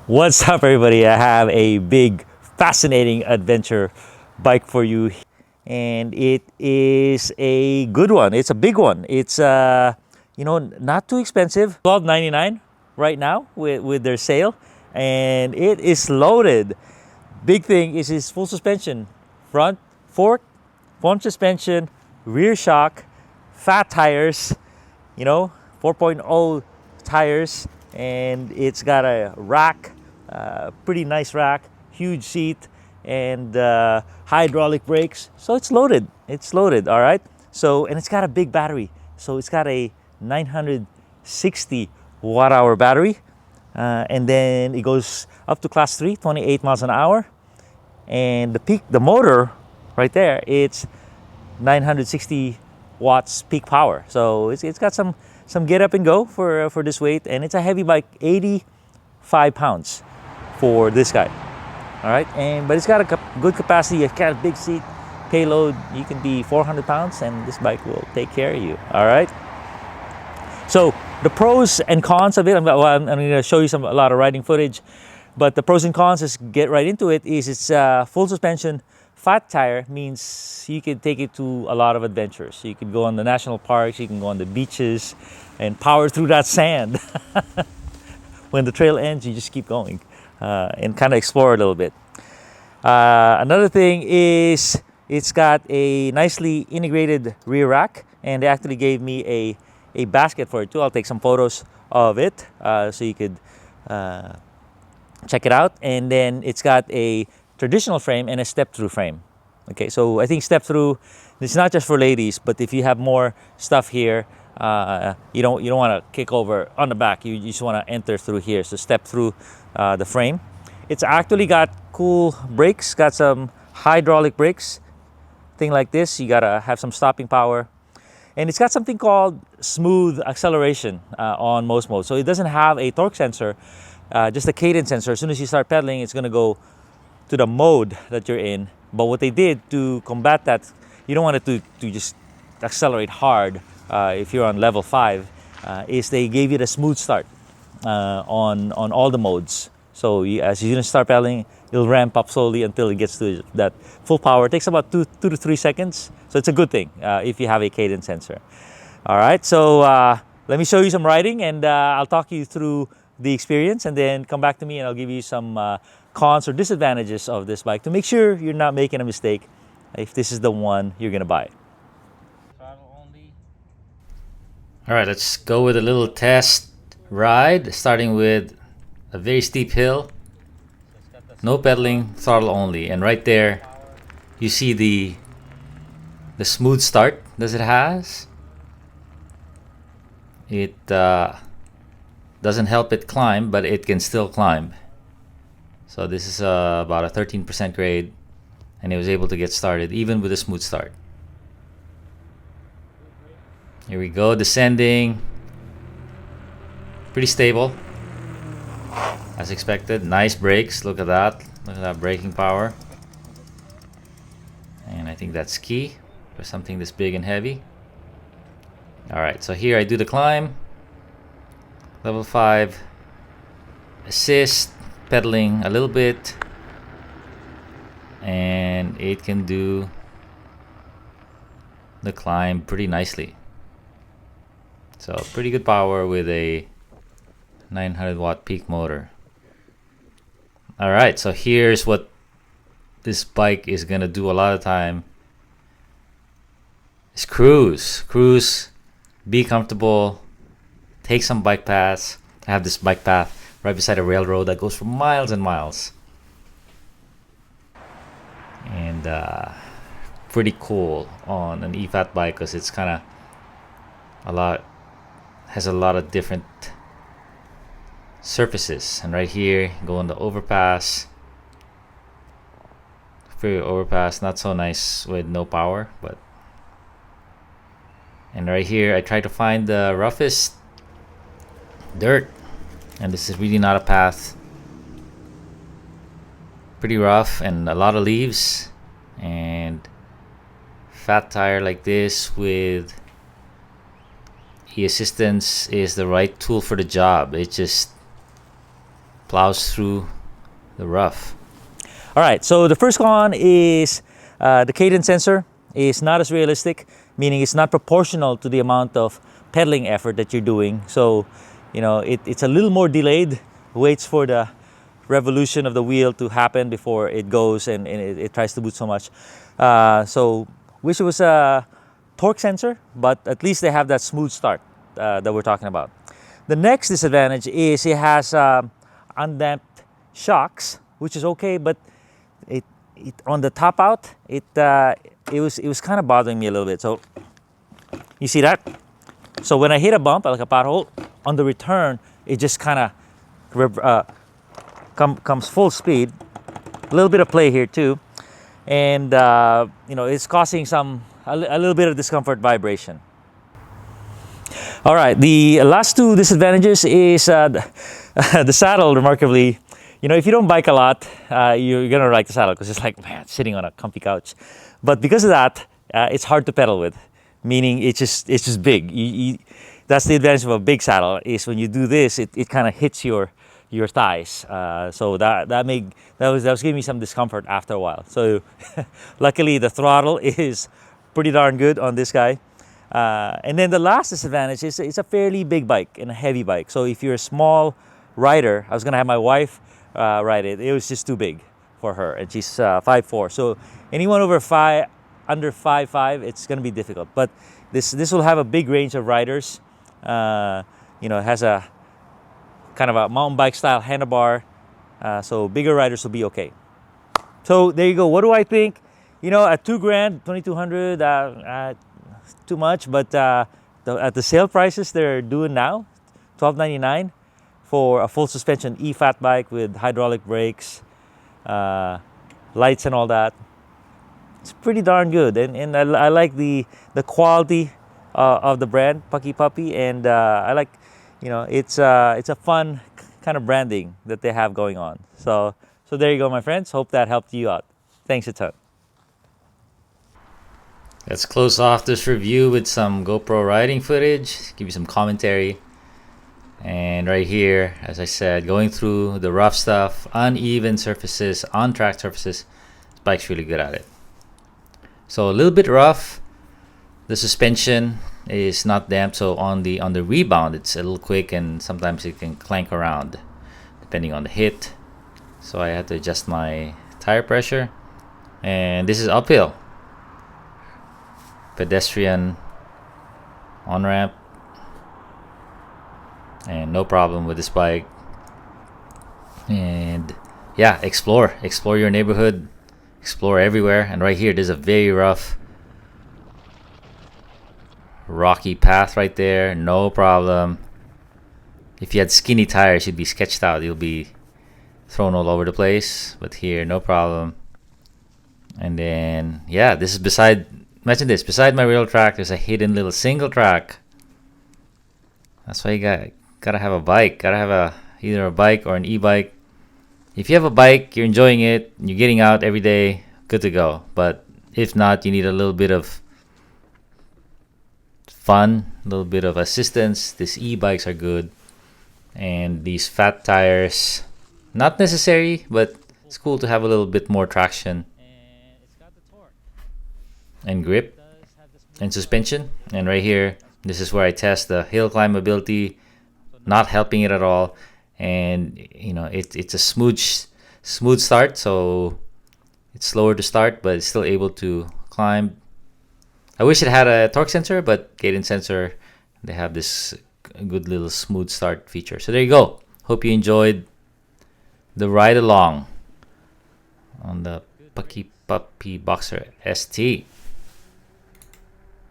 What's up, everybody? I have a big, fascinating adventure bike for you, and it is a good one. It's a big one. It's not too expensive. $12.99 right now with their sale, and it is loaded. Big thing is its full suspension, front fork, front suspension, rear shock, fat tires, 4.0 tires, and it's got a rack, pretty nice rack, huge seat, and hydraulic brakes. So it's loaded. It's loaded, all right? So, and it's got a big battery. So it's got a 960 watt hour battery. And then it goes up to class 3, 28 miles an hour. And the motor right there, it's 960 watts peak power. So it's got some get up and go for this weight, and it's a heavy bike, 85 pounds for this guy. All right, but it's got a good capacity. It's got a big seat, payload. You can be 400 pounds, and this bike will take care of you. All right. So the pros and cons of it. I'm going to show you a lot of riding footage, but the pros and cons, is get right into it. Is it's full suspension. Fat tire means you can take it to a lot of adventures. You can go on the national parks, you can go on the beaches and power through that sand. When the trail ends, you just keep going and kind of explore a little bit. Another thing is it's got a nicely integrated rear rack, and they actually gave me a basket for it too. I'll take some photos of it so you could check it out. And then it's got a traditional frame and a step-through frame. Okay, so I think step-through, it's not just for ladies, but if you have more stuff here, you don't want to kick over on the back. You just want to enter through here. So step through the frame. It's actually got cool brakes, got some hydraulic brakes, thing like this. You gotta have some stopping power, and it's got something called smooth acceleration on most modes. So it doesn't have a torque sensor, just a cadence sensor. As soon as you start pedaling, it's gonna go to the mode that you're in. But what they did to combat that, you don't want it to just accelerate hard if you're on level 5, is they gave you the smooth start on all the modes. So as you start pedaling, it'll ramp up slowly until it gets to that full power. It takes about 2 to 3 seconds. So it's a good thing if you have a cadence sensor. All right, so let me show you some riding, and I'll talk you through the experience, and then come back to me and I'll give you some cons or disadvantages of this bike to make sure you're not making a mistake if this is the one you're gonna buy. Throttle-only. All right, let's go with a little test ride, starting with a very steep hill. No pedaling, throttle only, and right there you see the smooth start that it has. It doesn't help it climb, but it can still climb. So this is about a 13% grade, and it was able to get started even with a smooth start. Here we go, descending. Pretty stable, as expected. Nice brakes, look at that. Look at that braking power. And I think that's key for something this big and heavy. Alright, so here I do the climb. Level 5. Assist. Pedaling a little bit, and it can do the climb pretty nicely. So pretty good power with a 900 watt peak motor. All right, so here's what this bike is gonna do a lot of time. Is cruise, be comfortable, take some bike paths. I have this bike path right beside a railroad that goes for miles and miles, and pretty cool on an EFAT bike because it's kind of has a lot of different surfaces. And right here, go on the overpass. Free overpass, not so nice with no power, but. And right here, I try to find the roughest dirt. And this is really not a path. Pretty rough and a lot of leaves. And fat tire like this with E-assistance is the right tool for the job. It just plows through the rough. All right, so the first con is the cadence sensor is not as realistic, meaning it's not proportional to the amount of pedaling effort that you're doing. So, it's a little more delayed, waits for the revolution of the wheel to happen before it goes and it tries to boot so much. So, wish it was a torque sensor, but at least they have that smooth start that we're talking about. The next disadvantage is it has undamped shocks, which is okay, but it on the top out, it was kind of bothering me a little bit. So you see that? So when I hit a bump, like a pothole, on the return, it just kind of comes full speed. A little bit of play here too, and it's causing a little bit of discomfort vibration. All right, the last two disadvantages is the saddle. Remarkably, if you don't bike a lot, you're gonna like the saddle because it's like, man, sitting on a comfy couch. But because of that, it's hard to pedal with, meaning it's just big. That's the advantage of a big saddle, is when you do this, it kind of hits your thighs. So that was giving me some discomfort after a while. So luckily the throttle is pretty darn good on this guy. And then the last disadvantage is it's a fairly big bike and a heavy bike. So if you're a small rider, I was gonna have my wife ride it. It was just too big for her, and she's 5'4". So anyone under 5'5", it's gonna be difficult. But this will have a big range of riders. It has a kind of a mountain bike style handlebar, so bigger riders will be okay. So there you go. What do I think? At $2,000, $2,200, too much, but at the sale prices they're doing now, $1,299 for a full suspension e-fat bike with hydraulic brakes, lights and all that. It's pretty darn good, and I like the quality of the brand PuckiPuppy, and I like, it's a fun kind of branding that they have going on. So there you go, my friends. Hope that helped you out. Thanks a ton. Let's close off this review with some GoPro riding footage, give you some commentary. And right here, as I said, going through the rough stuff, uneven surfaces, on-track surfaces, this bike's really good at it. So a little bit rough. The suspension is not damped, so on the rebound, it's a little quick, and sometimes it can clank around depending on the hit. So I had to adjust my tire pressure. And this is uphill. Pedestrian on-ramp, and no problem with this bike. And yeah, explore your neighborhood, explore everywhere. And right here, there's a very rough, rocky path right there, no problem. If you had skinny tires, you'd be sketched out, you'll be thrown all over the place, but here, no problem. And then yeah, this is beside my rail track, there's a hidden little single track. That's why you gotta have a bike. Gotta have either a bike or an e-bike. If you have a bike, you're enjoying it, you're getting out every day, good to go. But if not, you need a little bit of fun, a little bit of assistance. These e-bikes are good. And these fat tires, not necessary, but it's cool to have a little bit more traction and grip and suspension. And right here, this is where I test the hill climbability, not helping it at all. And it's a smooth start, so it's slower to start, but it's still able to climb. I wish it had a torque sensor, but cadence sensor, they have this good little smooth start feature. So there you go. Hope you enjoyed the ride along on the PuckiPuppy Boxer ST.